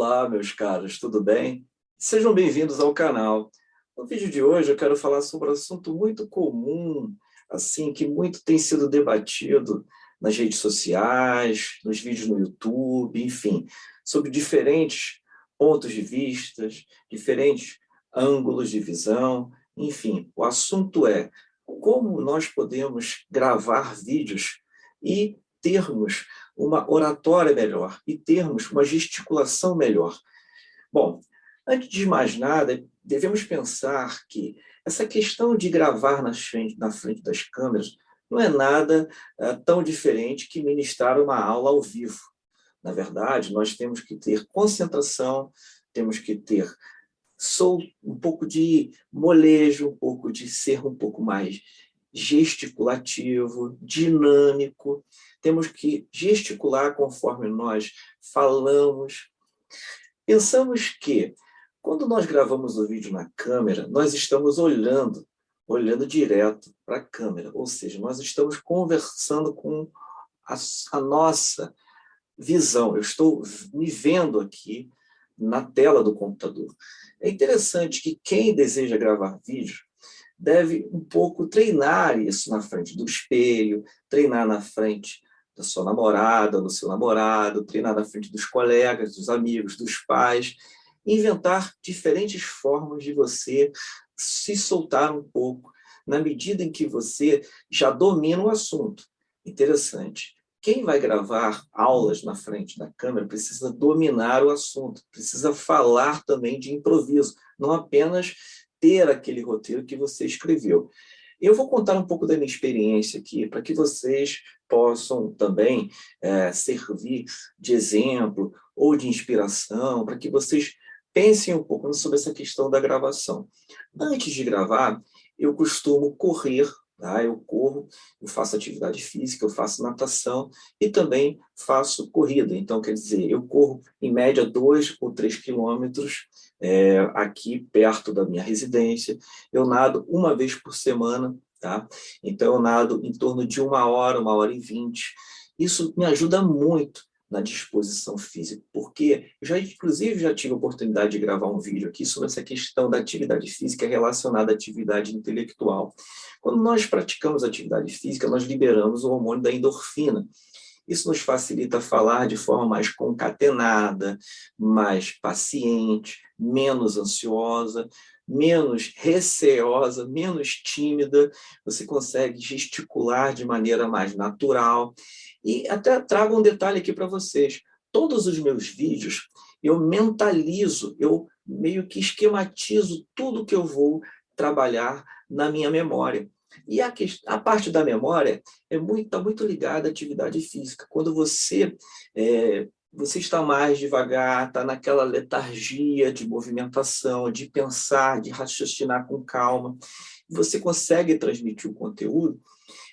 Olá, meus caros, tudo bem? Sejam bem-vindos ao canal. No vídeo de hoje eu quero falar sobre um assunto muito comum, assim, que muito tem sido debatido nas redes sociais, nos vídeos no YouTube, enfim, sobre diferentes pontos de vista, diferentes ângulos de visão, enfim, o assunto é como nós podemos gravar vídeos e termos uma oratória melhor e termos uma gesticulação melhor. Bom, antes de mais nada, devemos pensar que essa questão de gravar na frente das câmeras não é nada tão diferente que ministrar uma aula ao vivo. Na verdade, nós temos que ter concentração, temos que ter um pouco de molejo, um pouco de ser um pouco mais gesticulativo, dinâmico. Temos que gesticular conforme nós falamos. Pensamos que, quando nós gravamos o vídeo na câmera, nós estamos olhando direto para a câmera, ou seja, nós estamos conversando com a nossa visão. Eu estou me vendo aqui na tela do computador. É interessante que quem deseja gravar vídeo deve um pouco treinar isso na frente do espelho, treinar na frente da sua namorada, do seu namorado, treinar na frente dos colegas, dos amigos, dos pais, inventar diferentes formas de você se soltar um pouco, na medida em que você já domina o assunto. Interessante. Quem vai gravar aulas na frente da câmera precisa dominar o assunto, precisa falar também de improviso, não apenas ter aquele roteiro que você escreveu. Eu vou contar um pouco da minha experiência aqui, para que vocês possam também servir de exemplo ou de inspiração, para que vocês pensem um pouco sobre essa questão da gravação. Antes de gravar, eu costumo correr, tá? Eu corro, eu faço atividade física, eu faço natação e também faço corrida. Então, quer dizer, eu corro em média 2 ou 3 quilômetros aqui perto da minha residência. Eu nado uma vez por semana, tá? Então, eu nado em torno de 1 hora e 20. Isso me ajuda muito na disposição física, porque inclusive, já tive a oportunidade de gravar um vídeo aqui sobre essa questão da atividade física relacionada à atividade intelectual. Quando nós praticamos atividade física, nós liberamos o hormônio da endorfina. Isso nos facilita falar de forma mais concatenada, mais paciente, menos ansiosa, menos receosa, menos tímida. Você consegue gesticular de maneira mais natural. E até trago um detalhe aqui para vocês. Todos os meus vídeos, eu mentalizo, eu meio que esquematizo tudo que eu vou trabalhar na minha memória. E a parte da memória está muito ligada à atividade física. Quando você está mais devagar, está naquela letargia de movimentação, de pensar, de raciocinar com calma, você consegue transmitir o conteúdo.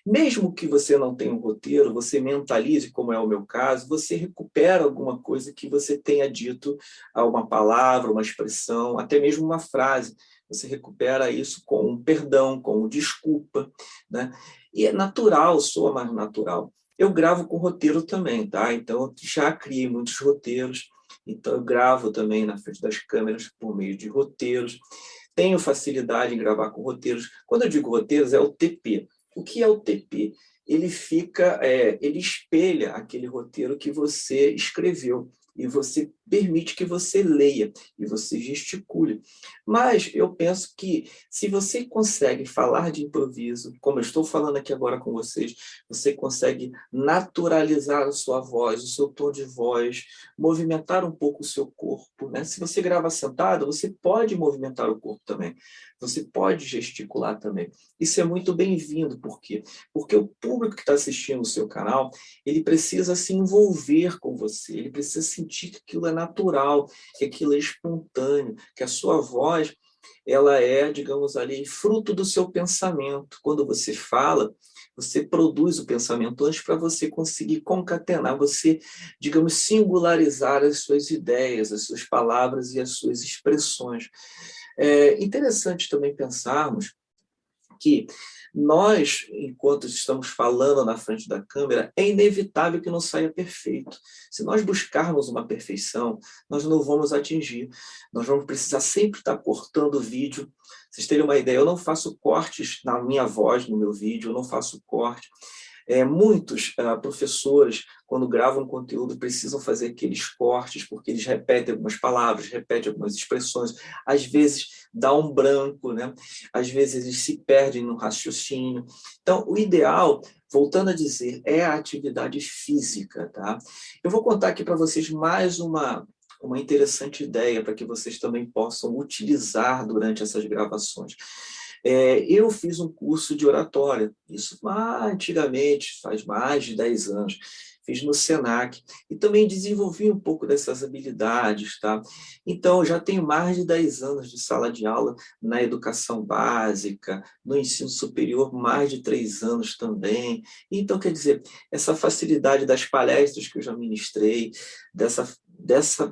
Mesmo que você não tenha um roteiro, você mentalize, como é o meu caso, você recupera alguma coisa que você tenha dito, uma palavra, uma expressão, até mesmo uma frase. Você recupera isso com um perdão, com um desculpa, né? E é natural, soa mais natural. Eu gravo com roteiro também, tá? Então, eu já criei muitos roteiros, então eu gravo também na frente das câmeras por meio de roteiros. Tenho facilidade em gravar com roteiros. Quando eu digo roteiros, é o TP. O que é o TP? Ele espelha aquele roteiro que você escreveu e você permite que você leia e você gesticule. Mas eu penso que se você consegue falar de improviso, como eu estou falando aqui agora com vocês, você consegue naturalizar a sua voz, o seu tom de voz, movimentar um pouco o seu corpo, né? Se você grava sentado, você pode movimentar o corpo também. Você pode gesticular também. Isso é muito bem-vindo. Por quê? Porque o público que está assistindo o seu canal, ele precisa se envolver com você, ele precisa sentir que aquilo é natural, que aquilo é espontâneo, que a sua voz ela é, digamos ali, fruto do seu pensamento. Quando você fala, você produz o pensamento antes para você conseguir concatenar, você, digamos, singularizar as suas ideias, as suas palavras e as suas expressões. É interessante também pensarmos que nós, enquanto estamos falando na frente da câmera, é inevitável que não saia perfeito. Se nós buscarmos uma perfeição, nós não vamos atingir. Nós vamos precisar sempre estar cortando o vídeo. Vocês terem uma ideia, eu não faço cortes na minha voz, no meu vídeo, eu não faço corte. Muitos professores, quando gravam conteúdo, precisam fazer aqueles cortes, porque eles repetem algumas palavras, repetem algumas expressões, às vezes dá um branco, né? Às vezes eles se perdem no raciocínio. Então, o ideal, voltando a dizer, é a atividade física. Tá? Eu vou contar aqui para vocês mais uma interessante ideia para que vocês também possam utilizar durante essas gravações. Eu fiz um curso de oratória, isso antigamente, faz mais de 10 anos, fiz no Senac, e também desenvolvi um pouco dessas habilidades. Tá? Então, eu já tenho mais de 10 anos de sala de aula na educação básica, no ensino superior, mais de 3 anos também. Então, quer dizer, essa facilidade das palestras que eu já ministrei, dessa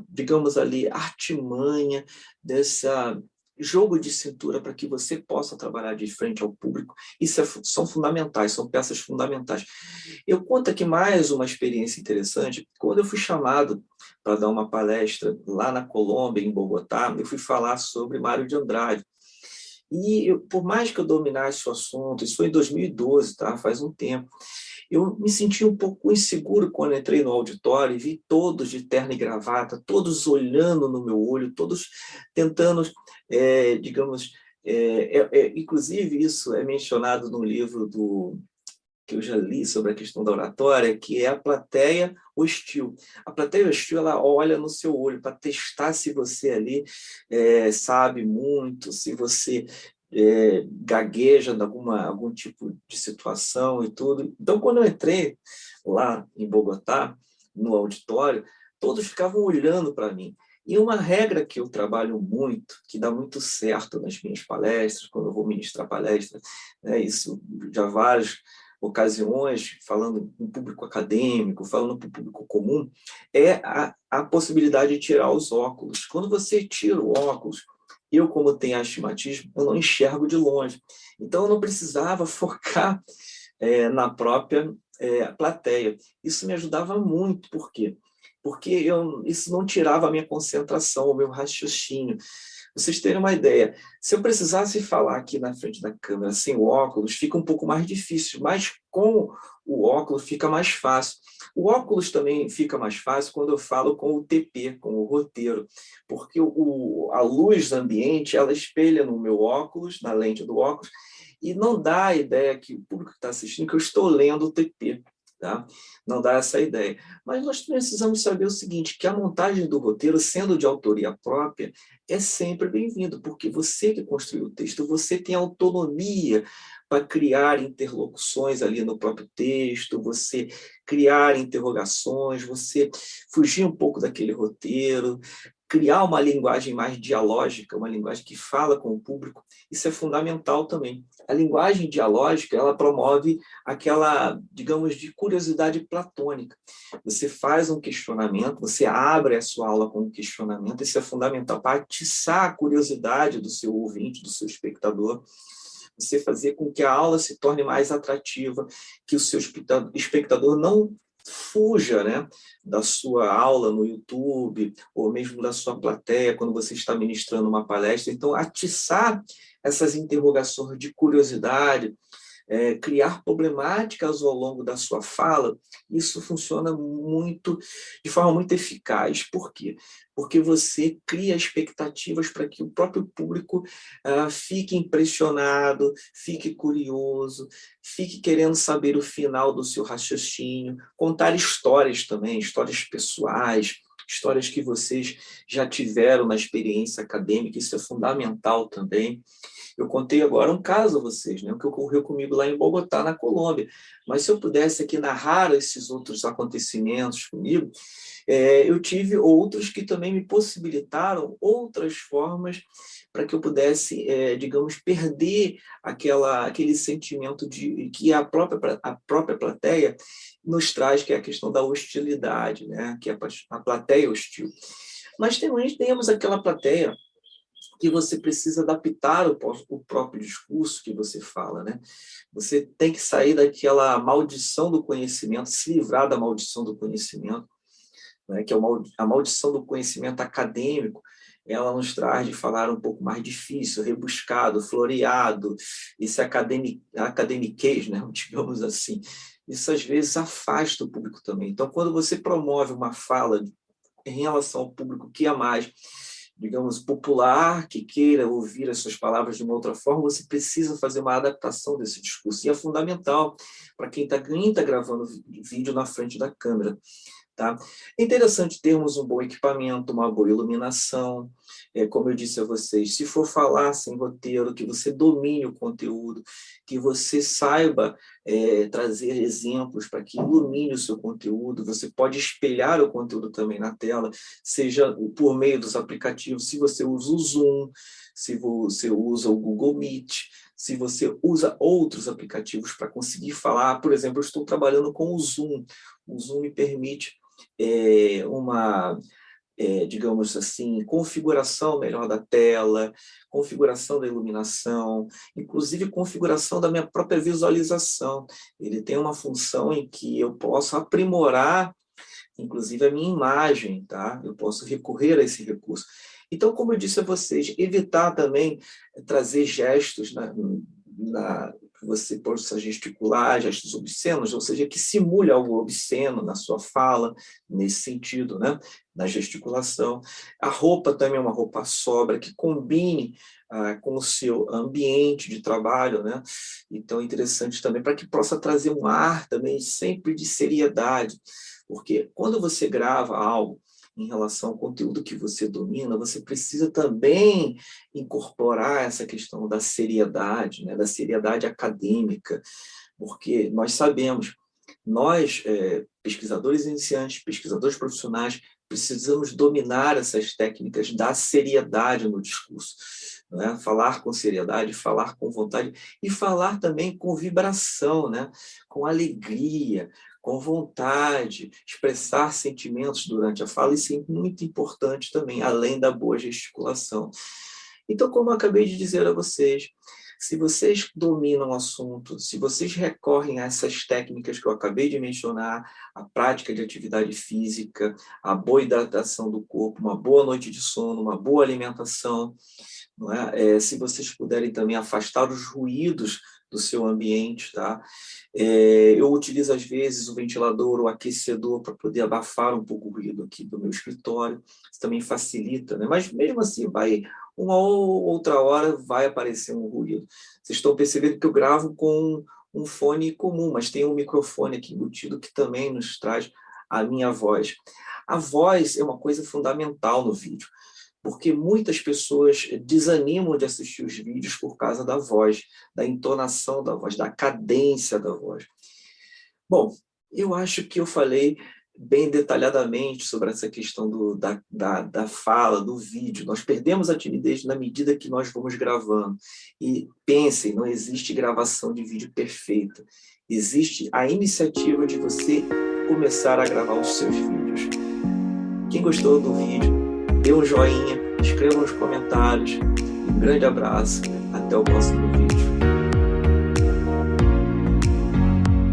digamos ali, artimanha, dessa jogo de cintura para que você possa trabalhar de frente ao público, são fundamentais, são peças fundamentais. Eu conto aqui mais uma experiência interessante. Quando eu fui chamado para dar uma palestra lá na Colômbia, em Bogotá, eu fui falar sobre Mário de Andrade. E por mais que eu dominasse o assunto, isso foi em 2012, tá? Faz um tempo, eu me senti um pouco inseguro quando entrei no auditório e vi todos de terno e gravata, todos olhando no meu olho, todos tentando, digamos, inclusive isso é mencionado no livro que eu já li sobre a questão da oratória, que é a plateia hostil. A plateia hostil, ela olha no seu olho para testar se você ali sabe muito, se você gagueja em algum tipo de situação e tudo. Então, quando eu entrei lá em Bogotá, no auditório, todos ficavam olhando para mim. E uma regra que eu trabalho muito, que dá muito certo nas minhas palestras, quando eu vou ministrar palestras, né, isso já várias ocasiões, falando com o público acadêmico, falando para o público comum, é a possibilidade de tirar os óculos. Quando você tira o óculos, eu, como tenho astigmatismo, eu não enxergo de longe. Então, eu não precisava focar na própria plateia. Isso me ajudava muito. Por quê? Porque isso não tirava a minha concentração, o meu raciocínio. Vocês terem uma ideia, se eu precisasse falar aqui na frente da câmera sem o óculos, fica um pouco mais difícil, mas com o óculos fica mais fácil. O óculos também fica mais fácil quando eu falo com o TP, com o roteiro, porque a luz ambiente, ela espelha no meu óculos, na lente do óculos, e não dá a ideia que o público que está assistindo que eu estou lendo o TP. Tá? Não dá essa ideia. Mas nós precisamos saber o seguinte, que a montagem do roteiro, sendo de autoria própria, é sempre bem-vindo, porque você que construiu o texto, você tem autonomia para criar interlocuções ali no próprio texto, você criar interrogações, você fugir um pouco daquele roteiro, criar uma linguagem mais dialógica, uma linguagem que fala com o público. Isso é fundamental também. A linguagem dialógica, ela promove aquela, digamos, de curiosidade platônica. Você faz um questionamento, você abre a sua aula com um questionamento, isso é fundamental para atiçar a curiosidade do seu ouvinte, do seu espectador, você fazer com que a aula se torne mais atrativa, que o seu espectador não fuja, né, da sua aula no YouTube, ou mesmo da sua plateia, quando você está ministrando uma palestra. Então, atiçar essas interrogações de curiosidade, criar problemáticas ao longo da sua fala, isso funciona de forma muito eficaz. Por quê? Porque você cria expectativas para que o próprio público fique impressionado, fique curioso, fique querendo saber o final do seu raciocínio, contar histórias também, histórias pessoais, histórias que vocês já tiveram na experiência acadêmica, isso é fundamental também. Eu contei agora um caso a vocês, né, o que ocorreu comigo lá em Bogotá, na Colômbia. Mas se eu pudesse aqui narrar esses outros acontecimentos comigo, eu tive outros que também me possibilitaram outras formas para que eu pudesse, digamos, perder aquele sentimento de que a própria plateia nos traz, que é a questão da hostilidade, né, que é a plateia hostil. Mas também temos aquela plateia que você precisa adaptar o próprio discurso que você fala, né? Você tem que sair daquela maldição do conhecimento, se livrar da maldição do conhecimento, né? Que é a maldição do conhecimento acadêmico. Ela nos traz de falar um pouco mais difícil, rebuscado, floreado, esse academiquez, né? Digamos assim. Isso, às vezes, afasta o público também. Então, quando você promove uma fala em relação ao público que é mais, digamos, popular, que queira ouvir as suas palavras de uma outra forma, você precisa fazer uma adaptação desse discurso. E é fundamental para quem está gravando vídeo na frente da câmera. Tá? É interessante termos um bom equipamento, uma boa iluminação, como eu disse a vocês, se for falar sem roteiro, que você domine o conteúdo, que você saiba trazer exemplos para que ilumine o seu conteúdo, você pode espelhar o conteúdo também na tela, seja por meio dos aplicativos, se você usa o Zoom, se você usa o Google Meet, se você usa outros aplicativos para conseguir falar. Por exemplo, eu estou trabalhando com o Zoom me permite uma, digamos assim, configuração melhor da tela, configuração da iluminação, inclusive configuração da minha própria visualização. Ele tem uma função em que eu posso aprimorar, inclusive, a minha imagem, tá? Eu posso recorrer a esse recurso. Então, como eu disse a vocês, evitar também trazer gestos que você possa gesticular, gestos obscenos, ou seja, que simule algo obsceno na sua fala, nesse sentido, né? Na gesticulação. A roupa também é uma roupa sóbria, que combine com o seu ambiente de trabalho, né? Então, é interessante também para que possa trazer um ar também sempre de seriedade, porque quando você grava algo em relação ao conteúdo que você domina, você precisa também incorporar essa questão da seriedade, né, da seriedade acadêmica, porque nós sabemos, nós, pesquisadores iniciantes, pesquisadores profissionais, precisamos dominar essas técnicas da seriedade no discurso, né? Falar com seriedade, falar com vontade e falar também com vibração, né? Com alegria, com vontade, expressar sentimentos durante a fala. Isso é muito importante também, além da boa gesticulação. Então, como eu acabei de dizer a vocês, se vocês dominam o assunto, se vocês recorrem a essas técnicas que eu acabei de mencionar, a prática de atividade física, a boa hidratação do corpo, uma boa noite de sono, uma boa alimentação, não é? Se vocês puderem também afastar os ruídos do seu ambiente, tá? Eu utilizo, às vezes, o ventilador ou o aquecedor para poder abafar um pouco o ruído aqui do meu escritório. Isso também facilita, né? Mas, mesmo assim, uma ou outra hora vai aparecer um ruído. Vocês estão percebendo que eu gravo com um fone comum, mas tem um microfone aqui embutido que também nos traz a minha voz. A voz é uma coisa fundamental no vídeo, porque muitas pessoas desanimam de assistir os vídeos por causa da voz, da entonação da voz, da cadência da voz. Bom, eu acho que eu falei bem detalhadamente sobre essa questão da fala, do vídeo. Nós perdemos a timidez na medida que nós vamos gravando. E pensem, não existe gravação de vídeo perfeita. Existe a iniciativa de você começar a gravar os seus vídeos. Quem gostou do vídeo, dê um joinha, escreva nos comentários. Um grande abraço, até o próximo vídeo.